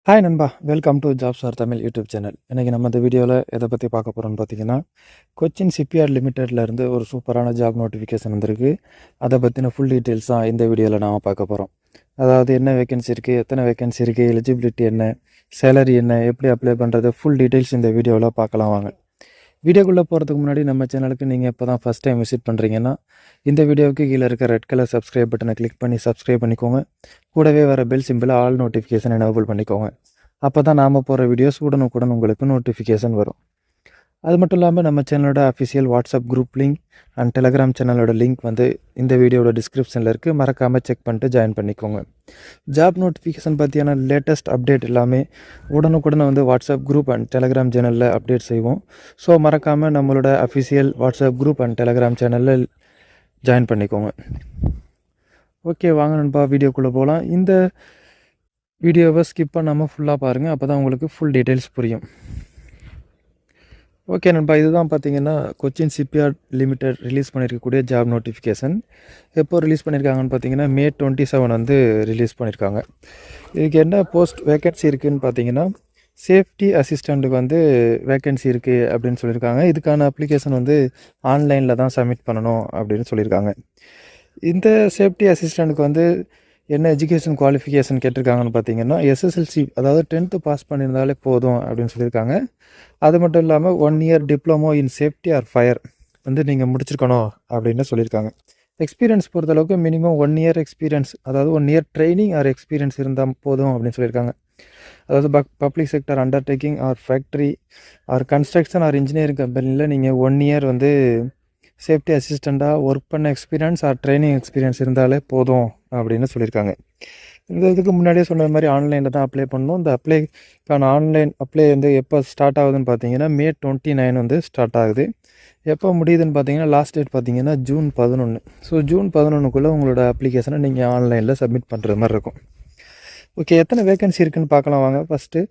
Hi நண்பா, welcome to jobs for Tamil YouTube channel. இன்றைக்கி நம்ம இந்த வீடியோவில் எதை பற்றி பார்க்க போகிறோம்னு பார்த்தீங்கன்னா, கொச்சின் ஷிப்யார்ட் லிமிட்டட்லேருந்து ஒரு சூப்பரான ஜாப் நோட்டிஃபிகேஷன் வந்திருக்கு. அதை பற்றின ஃபுல் டீட்டெயில்ஸ் தான் இந்த வீடியோவில் நாம் பார்க்க போகிறோம். அதாவது என்ன வேகன்சி இருக்குது, எத்தனை வேகன்சி இருக்குது, எலிஜிபிலிட்டி என்ன, சேலரி என்ன, எப்படி அப்ளை பண்ணுறது, ஃபுல் டீட்டெயில்ஸ் இந்த வீடியோவில் பார்க்கலாம் வாங்க. வீடியோக்குள்ளே போகிறதுக்கு முன்னாடி நம்ம சேனலுக்கு நீங்கள் இப்போ தான் ஃபஸ்ட் டைம் விசிட் பண்ணுறீங்கன்னா, இந்த வீடியோவுக்கு கீழே இருக்க ரெட் கலர் சப்ஸ்கிரைப் பட்டனை கிளிக் பண்ணி சப்ஸ்கிரைப் பண்ணிக்கோங்க. கூடவே வர பெல் சிம்பிளை ஆல் நோட்டிஃபிகேஷன் எனேபிள் பண்ணிக்கோங்க. அப்போ தான் நாம் போகிற வீடியோஸ் உடனுக்குடன் உங்களுக்கு நோட்டிஃபிகேஷன் வரும். அது மட்டும் இல்லாமல் நம்ம சேனலோட official WhatsApp group link and Telegram சேனலோட லிங்க் வந்து இந்த வீடியோட டிஸ்கிரிப்ஷனில் இருக்குது. மறக்காமல் செக் பண்ணிட்டு ஜாயின் பண்ணிக்கோங்க. ஜாப் நோட்டிஃபிகேஷன் பற்றியான லேட்டஸ்ட் அப்டேட் எல்லாமே உடனுக்குடன் வந்து வாட்ஸ்அப் குரூப் அண்ட் டெலகிராம் சேனலில் அப்டேட் செய்வோம். ஸோ மறக்காமல் நம்மளோட official WhatsApp group and Telegram சேனலில் ஜாயின் பண்ணிக்கோங்க. ஓகே, வாங்க நண்பா வீடியோக்குள்ளே போகலாம். இந்த வீடியோவை ஸ்கிப் பண்ணாமல் ஃபுல்லாக பாருங்கள், அப்போ தான் உங்களுக்கு ஃபுல் டீட்டெயில்ஸ் புரியும். ஓகே நண்பா, இதுதான் பார்த்தீங்கன்னா கொச்சின் ஷிப்யார்ட் லிமிடெட் ரிலீஸ் பண்ணியிருக்கக்கூடிய ஜாப் நோட்டிஃபிகேஷன். எப்போ ரிலீஸ் பண்ணியிருக்காங்கன்னு பார்த்தீங்கன்னா May 27 வந்து ரிலீஸ் பண்ணியிருக்காங்க. இதுக்கு என்ன போஸ்ட் வேக்கன்சி இருக்குதுன்னு பார்த்தீங்கன்னா, சேஃப்டி அசிஸ்டண்ட்டுக்கு வந்து வேக்கன்சி இருக்குது அப்படின்னு சொல்லியிருக்காங்க. இதுக்கான அப்ளிகேஷன் வந்து ஆன்லைனில் தான் சப்மிட் பண்ணணும் அப்படின்னு சொல்லியிருக்காங்க. இந்த சேஃப்டி அசிஸ்டண்ட்டுக்கு வந்து என்ன எஜுகேஷன் குவாலிஃபிகேஷன் கேட்டிருக்காங்கன்னு பார்த்தீங்கன்னா, SSLC அதாவது 10th பாஸ் பண்ணியிருந்தாலே போதும் அப்படின்னு சொல்லியிருக்காங்க. அது மட்டும் இல்லாமல் 1 year diploma in safety R fire வந்து நீங்கள் முடிச்சிருக்கணும் அப்படின்னு சொல்லியிருக்காங்க. எக்ஸ்பீரியன்ஸ் பொறுத்தளவுக்கு மினிமம் 1 year எக்ஸ்பீரியன்ஸ், அதாவது 1 year ட்ரைனிங் ஆர் எக்ஸ்பீரியன்ஸ் இருந்தால் போதும் அப்படின்னு சொல்லியிருக்காங்க. அதாவது public sector undertaking or factory or construction or engineering கம்பெனியில் நீங்கள் 1 year வந்து சேஃப்டி அசிஸ்டண்ட்டாக ஒர்க் பண்ண எக்ஸ்பீரியன்ஸ் ஆர் ட்ரைனிங் எக்ஸ்பீரியன்ஸ் இருந்தாலே போதும் அப்படின்னு சொல்லியிருக்காங்க. இந்த இதுக்கு முன்னாடியே சொன்ன மாதிரி ஆன்லைனில் தான் அப்ளை பண்ணணும். இந்த அப்ளைக்கான ஆன்லைன் அப்ளை வந்து எப்போ ஸ்டார்ட் ஆகுதுன்னு பார்த்தீங்கன்னா May 29 வந்து ஸ்டார்ட் ஆகுது. எப்போ முடியுதுன்னு பார்த்தீங்கன்னா லாஸ்ட் டேட் பார்த்தீங்கன்னா June 11. ஸோ June 11க்குள்ளே உங்களோட அப்ளிகேஷனை நீங்கள் ஆன்லைனில் சப்மிட் பண்ணுற மாதிரி இருக்கும். ஓகே, எத்தனை வேகன்சி இருக்குதுன்னு பார்க்கலாம் வாங்க. ஃபஸ்ட்டு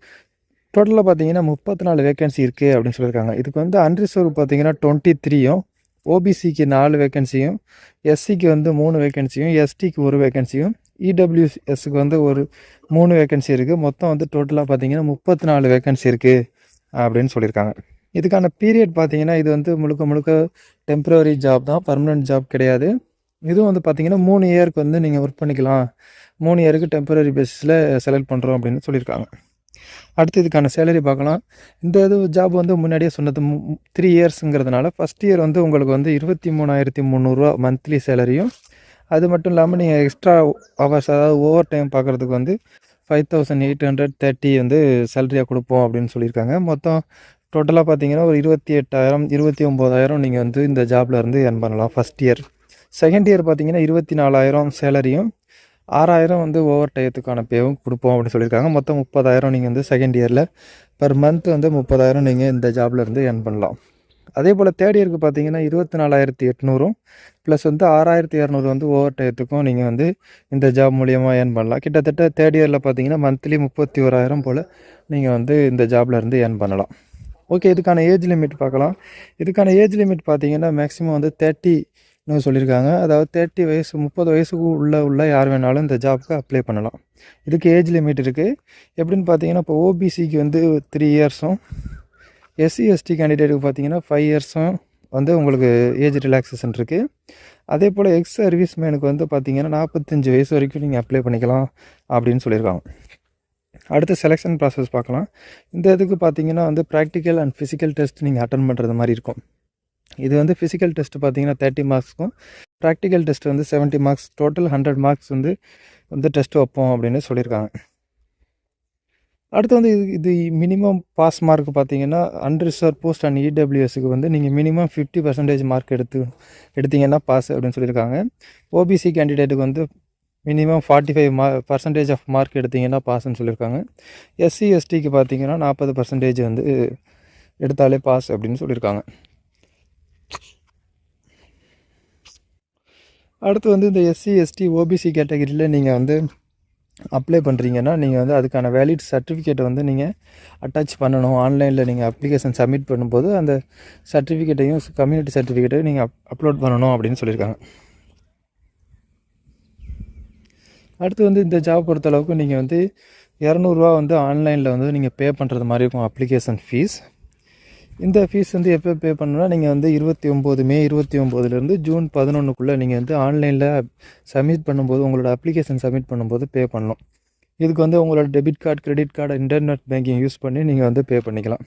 டோட்டலாக பார்த்தீங்கன்னா 34 வேகன்சி இருக்குது அப்படின்னு சொல்லியிருக்காங்க. இதுக்கு வந்து அன்ரிசர்வ் பார்த்தீங்கன்னா 23யும், ஓபிசிக்கு 4 வேகன்சியும், எஸ்சிக்கு வந்து 3 வேகன்சியும், எஸ்டிக்கு 1 வேகன்சியும், இடபிள்யூஎஸ்க்கு வந்து ஒரு 3 வேகன்சி இருக்குது. மொத்தம் வந்து டோட்டலாக பார்த்தீங்கன்னா 34 வேகன்சி இருக்குது அப்படின்னு சொல்லியிருக்காங்க. இதுக்கான பீரியட் பார்த்தீங்கன்னா இது வந்து முழுக்க டெம்ப்ரவரி ஜாப் தான், பர்மனெண்ட் ஜாப் கிடையாது. இதுவும் வந்து பார்த்தீங்கன்னா 3 இயருக்கு வந்து நீங்கள் ஒர்க் பண்ணிக்கலாம். 3 இயருக்கு டெம்பரரி பேஸிஸில் செலக்ட் பண்ணுறோம் அப்படின்னு சொல்லியிருக்காங்க. அடுத்து இதுக்கான சேலரி பார்க்கலாம். இந்த ஜாப் வந்து முன்னாடியே சொன்னது 3 இயர்ஸுங்கிறதுனால ஃபஸ்ட் இயர் வந்து உங்களுக்கு வந்து 23,300 மந்த்லி சேலரியும், அது மட்டும் இல்லாமல் நீங்கள் எக்ஸ்ட்ரா ஹவர்ஸ் அதாவது ஓவர் டைம் பார்க்குறதுக்கு வந்து 5,830 வந்து சேலரியாக கொடுப்போம் அப்படின்னு சொல்லியிருக்காங்க. மொத்தம் டோட்டலாக பார்த்தீங்கன்னா ஒரு 28,000 29,000 நீங்கள் வந்து இந்த ஜாபில் இருந்து earn பண்ணலாம் ஃபஸ்ட் இயர். செகண்ட் இயர் பார்த்தீங்கன்னா 24,000 சேலரியும், 6,000 வந்து ஓவர் டயத்துக்கான பேவும் கொடுப்போம் அப்படின்னு சொல்லியிருக்காங்க. மொத்தம் 30,000 நீங்கள் வந்து செகண்ட் இயரில் பர் மந்த் வந்து 30,000 நீங்கள் இந்த ஜாபில் இருந்து earn பண்ணலாம். அதே போல் தேர்ட் இயருக்கு பார்த்தீங்கன்னா 24,800 ப்ளஸ் வந்து 6,200 வந்து ஓவர் டயத்துக்கும் நீங்கள் வந்து இந்த ஜாப் மூலியமாக earn பண்ணலாம். கிட்டத்தட்ட தேர்ட் இயரில் பார்த்தீங்கன்னா மந்த்லி 31,000 போல் நீங்கள் வந்து இந்த ஜாபில் இருந்து earn பண்ணலாம். ஓகே, இதுக்கான ஏஜ் லிமிட் பார்க்கலாம். இதுக்கான ஏஜ் லிமிட் பார்த்தீங்கன்னா மேக்ஸிமம் வந்து 30 சொல்லியிருக்காங்க. அதாவது 30 வயசு 30 வயசுக்கு உள்ள யார் வேணாலும் இந்த ஜாப்க்கு அப்ளை பண்ணலாம். இதுக்கு ஏஜ் லிமிட் இருக்குது. எப்படின்னு பார்த்தீங்கன்னா இப்போ ஓபிசிக்கு வந்து 3 இயர்ஸும், SC/ST கேண்டிடேட்டுக்கு பார்த்தீங்கன்னா 5 இயர்ஸும் வந்து உங்களுக்கு ஏஜ் ரிலாக்ஸேஷன் இருக்குது. அதே போல் எக்ஸ் சர்வீஸ் மேனுக்கு வந்து பார்த்தீங்கன்னா 45 வயசு வரைக்கும் நீங்கள் அப்ளை பண்ணிக்கலாம் அப்படின்னு சொல்லியிருக்காங்க. அடுத்து செலெக்ஷன் ப்ராசஸ் பார்க்கலாம். இந்த இதுக்கு பார்த்தீங்கன்னா வந்து ப்ராக்டிக்கல் அண்ட் ஃபிசிக்கல் டெஸ்ட் நீங்கள் அட்டன் பண்ணுறது மாதிரி இருக்கும். இது வந்து ஃபிசிக்கல் டெஸ்ட் பார்த்தீங்கன்னா 30 மார்க்ஸ்க்கும், ப்ராக்டிக்கல் டெஸ்ட் வந்து 70 மார்க்ஸ், டோட்டல் 100 மார்க்ஸ் வந்து டெஸ்ட் வைப்போம் அப்படின்னு சொல்லியிருக்காங்க. அடுத்து வந்து இது மினிமம் பாஸ் மார்க் பார்த்தீங்கன்னா அன்ரிசர்வ் போஸ்ட் அண்ட் இடபிள்யூஎஸ்க்கு வந்து நீங்கள் மினிமம் 50% மார்க் எடுத்தீங்கன்னா பாஸ் அப்படின்னு சொல்லியிருக்காங்க. ஓபிசி கேண்டிடேட்டுக்கு வந்து மினிமம் 45% ஆஃப் மார்க் எடுத்தீங்கன்னா பாஸ்ன்னு சொல்லியிருக்காங்க. SC/STக்கு பார்த்தீங்கன்னா 40% வந்து எடுத்தாலே பாஸ் அப்படின்னு சொல்லியிருக்காங்க. அடுத்து வந்து இந்த SC/ST ஓபிசி கேட்டகரியில் நீங்கள் வந்து அப்ளை பண்ணுறீங்கன்னா நீங்கள் வந்து அதுக்கான வேலிட் சர்டிஃபிகேட்டை வந்து நீங்கள் அட்டாச் பண்ணணும். ஆன்லைனில் நீங்கள் அப்ளிகேஷன் சப்மிட் பண்ணும்போது அந்த சர்டிஃபிகேட்டையும் கம்யூனிட்டி சர்டிஃபிகேட்டையும் நீங்கள் அப்லோட் பண்ணணும் அப்படின்னு சொல்லியிருக்காங்க. அடுத்து வந்து இந்த ஜாப் பொறுத்தளவுக்கு நீங்கள் வந்து இரநூறுவா வந்து ஆன்லைனில் வந்து நீங்கள் பே பண்ணுறது மாதிரி இருக்கும் அப்ளிகேஷன் ஃபீஸ். இந்த ஃபீஸ் வந்து எப்போ பே பண்ணணும்னா நீங்கள் வந்து மே 29 ஜூன் 11 நீங்கள் வந்து ஆன்லைனில் சப்மிட் பண்ணும்போது உங்களோட அப்ளிகேஷன் சப்மிட் பண்ணும்போது பே பண்ணணும். இதுக்கு வந்து உங்களோட debit card, credit card, internet banking use பண்ணி நீங்கள் வந்து பே பண்ணிக்கலாம்.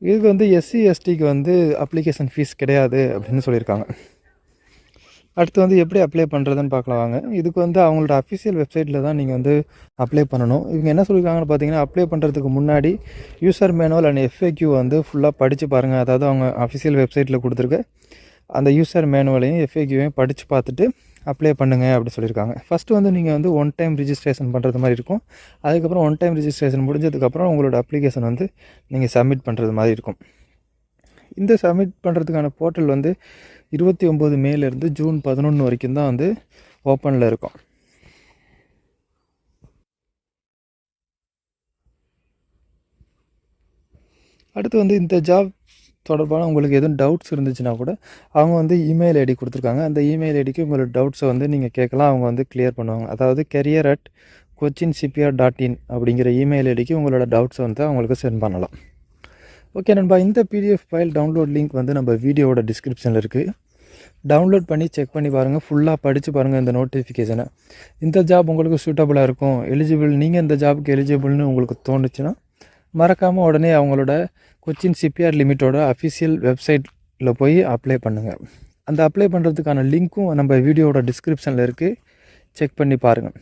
இதுக்கு வந்து எஸ்சி எஸ்டிக்கு வந்து அப்ளிகேஷன் ஃபீஸ் கிடையாது அப்படின்னு சொல்லியிருக்காங்க. அடுத்து வந்து எப்படி அப்ளை பண்ணுறதுன்னு பார்க்கலாம் வாங்க. இதுக்கு வந்து அவங்களோட அஃபிஷியல் வெப்சைட்டில் தான் நீங்கள் வந்து அப்ளை பண்ணணும். இவங்க என்ன சொல்லியிருக்காங்கன்னு பார்த்தீங்கன்னா, அப்ளை பண்ணுறதுக்கு முன்னாடி யூசர் மேனுவல் அண்ட் எஃப்ஏக்யூ வந்து ஃபுல்லாக படித்து பாருங்கள். அதாவது அவங்க அஃபிஷியல் வெப்சைட்டில் கொடுத்துருக்க அந்த யூசர் மேனுவலையும் எஃப்ஏக்யூவையும் படித்து பார்த்துட்டு அப்ளை பண்ணுங்கள் அப்படி சொல்லியிருக்காங்க. ஃபஸ்ட்டு வந்து நீங்கள் வந்து ஒன் டைம் ரிஜிஸ்ட்ரேஷன் பண்ணுறது மாதிரி இருக்கும். அதுக்கப்புறம் ஒன் டைம் ரிஜிஸ்ட்ரேஷன் முடிஞ்சதுக்கப்புறம் உங்களோட அப்ளிகேஷன் வந்து நீங்கள் சப்மிட் பண்ணுறது மாதிரி இருக்கும். இந்த சப்மிட் பண்ணுறதுக்கான போர்ட்டல் வந்து 29 மேலேருந்து ஜூன் 11 வரைக்கும் தான் வந்து ஓப்பனில் இருக்கும். அடுத்து வந்து இந்த ஜாப் தொடர்பான உங்களுக்கு எதுவும் டவுட்ஸ் இருந்துச்சுன்னா கூட அவங்க வந்து இமெயில் ஐடி கொடுத்துருக்காங்க. அந்த இமெயில் ஐடிக்கு உங்களோட டவுட்ஸை வந்து நீங்கள் கேட்கலாம். அவங்க வந்து கிளியர் பண்ணுவாங்க. அதாவது career@cochinshipyard.in அப்படிங்கிற இமெயில் ஐடிக்கு உங்களோட டவுட்ஸை வந்து அவங்களுக்கு சென்ட் பண்ணலாம். ஓகே நண்பா, இந்த பிடிஎஃப் ஃபைல் டவுன்லோட் லிங்க் வந்து நம்ம வீடியோவோட டிஸ்கிரிப்ஷனில் இருக்குது. டவுன்லோட் பண்ணி செக் பண்ணி பாருங்கள். ஃபுல்லாக படித்து பாருங்கள் இந்த நோட்டிஃபிகேஷனை. இந்த ஜாப் உங்களுக்கு சூட்டபுளாக இருக்கும், நீங்கள் இந்த ஜாபுக்கு எலிஜிபிள்னு உங்களுக்கு தோணுச்சுன்னா மறக்காமல் உடனே அவங்களோட கொச்சின் ஷிப்யார்ட் லிமிட்டோட அஃபிஷியல் வெப்சைட்டில் போய் அப்ளை பண்ணுங்கள். அந்த அப்ளை பண்ணுறதுக்கான லிங்க்கும் நம்ம வீடியோவோட டிஸ்கிரிப்ஷனில் இருக்குது. செக் பண்ணி பாருங்கள்.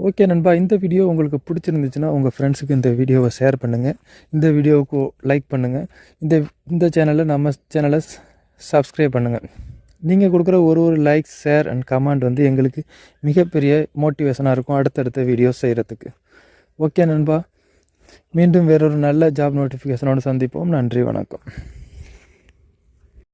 ஓகே நண்பா, இந்த வீடியோ உங்களுக்கு பிடிச்சிருந்துச்சுன்னா உங்கள் ஃப்ரெண்ட்ஸுக்கு இந்த வீடியோவை ஷேர் பண்ணுங்கள். இந்த வீடியோவுக்கு லைக் பண்ணுங்கள். இந்த நம்ம சேனலை சப்ஸ்கிரைப் பண்ணுங்கள். நீங்கள் கொடுக்குற ஒரு லைக், ஷேர் அண்ட் கமெண்ட் வந்து எங்களுக்கு மிகப்பெரிய மோட்டிவேஷனாக இருக்கும் அடுத்தடுத்த வீடியோஸ் செய்கிறதுக்கு. ஓகே நண்பா, மீண்டும் வேறொரு நல்ல ஜாப் நோட்டிஃபிகேஷனோடு சந்திப்போம். நன்றி, வணக்கம்.